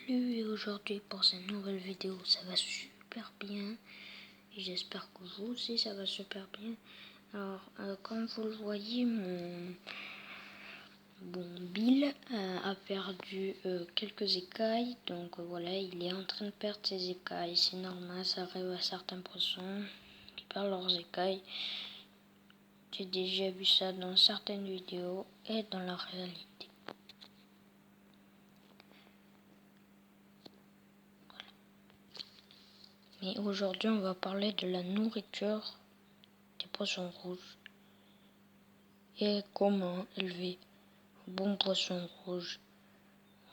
Salut, et aujourd'hui pour cette nouvelle vidéo, ça va super bien et j'espère que vous aussi ça va super bien. Alors comme vous le voyez, mon Bill a perdu quelques écailles, donc voilà, il est en train de perdre ses écailles. C'est normal, ça arrive à certains poissons qui perdent leurs écailles. J'ai déjà vu ça dans certaines vidéos et dans la réalité. Mais aujourd'hui, on va parler de la nourriture des poissons rouges et comment élever un bon poisson rouge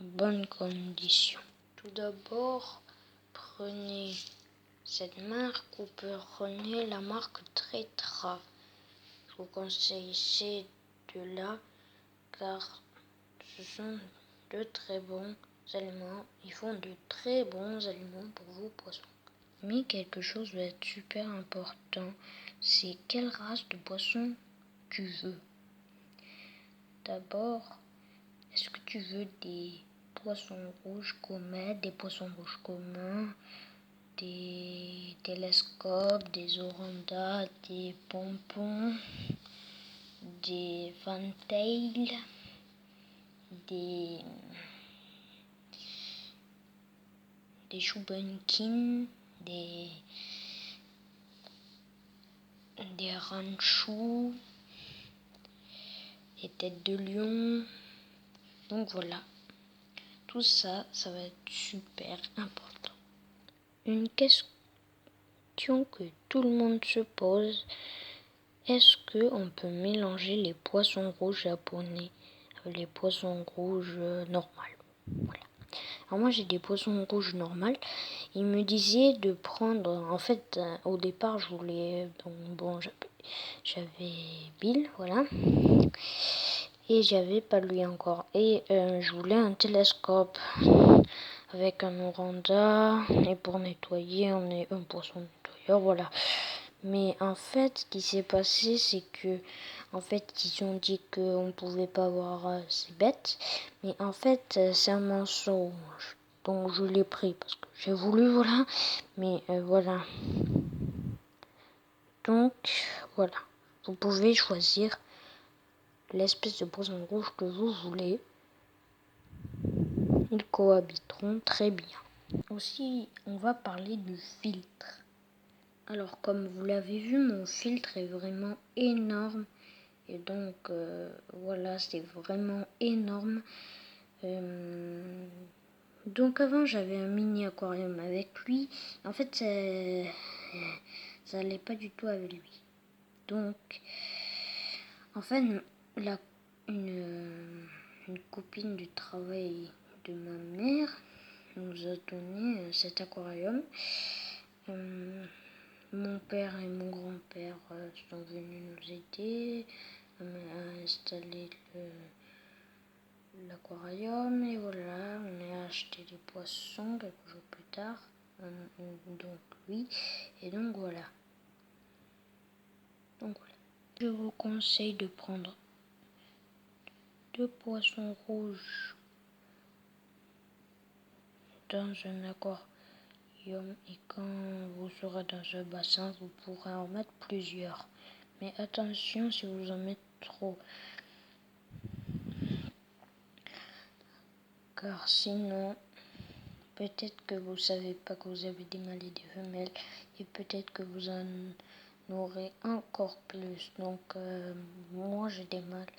en bonnes conditions. Tout d'abord, prenez cette marque ou prenez la marque Tetra. Je vous conseille ces deux-là car ce sont de très bons aliments. Ils font de très bons aliments pour vos poissons. Mais quelque chose va être super important, c'est quelle race de poisson tu veux. D'abord, est-ce que tu veux des poissons rouges comètes, des poissons rouges communs, des télescopes, des orandas, des pompons, des fantails, des choubenkin, des ranchous, des têtes de lion. Donc voilà, tout ça, ça va être super important. Une question que tout le monde se pose, est-ce qu'on peut mélanger les poissons rouges japonais avec les poissons rouges normaux? Voilà. Alors moi j'ai des poissons rouges normaux. Il me disait de prendre, en fait au départ je voulais, j'avais Bill, voilà. Et j'avais pas lui encore. Et je voulais un télescope avec un oranda. Et pour nettoyer, on est un poisson nettoyeur, voilà. Mais en fait, ce qui s'est passé, c'est que, en fait, ils ont dit qu'on pouvait pas avoir ces bêtes. Mais en fait, c'est un mensonge. Donc je l'ai pris parce que j'ai voulu, voilà. Mais voilà. Donc voilà. Vous pouvez choisir l'espèce de poisson rouge que vous voulez. Ils cohabiteront très bien. Aussi, on va parler du filtre. Alors, comme vous l'avez vu, mon filtre est vraiment énorme. Et donc, voilà, c'est vraiment énorme. Donc, avant, j'avais un mini aquarium avec lui. En fait, ça allait pas du tout avec lui. Donc, en fait, une copine du travail de ma mère nous a donné cet aquarium. Mon père et mon grand-père sont venus nous aider à installer l'aquarium et voilà, on a acheté des poissons quelques jours plus tard, donc oui, et donc voilà. Je vous conseille de prendre 2 poissons rouges dans un aquarium et quand vous serez dans un bassin, vous pourrez en mettre plusieurs. Mais attention si vous en mettez trop, car sinon, peut-être que vous savez pas que vous avez des mâles et des femelles et peut-être que vous en aurez encore plus. Donc moi j'ai des mâles,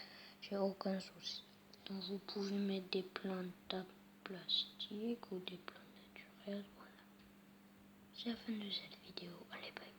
j'ai aucun souci. Donc vous pouvez mettre des plantes à plastique ou des plantes naturelles. Voilà. C'est la fin de cette vidéo. Allez, bye.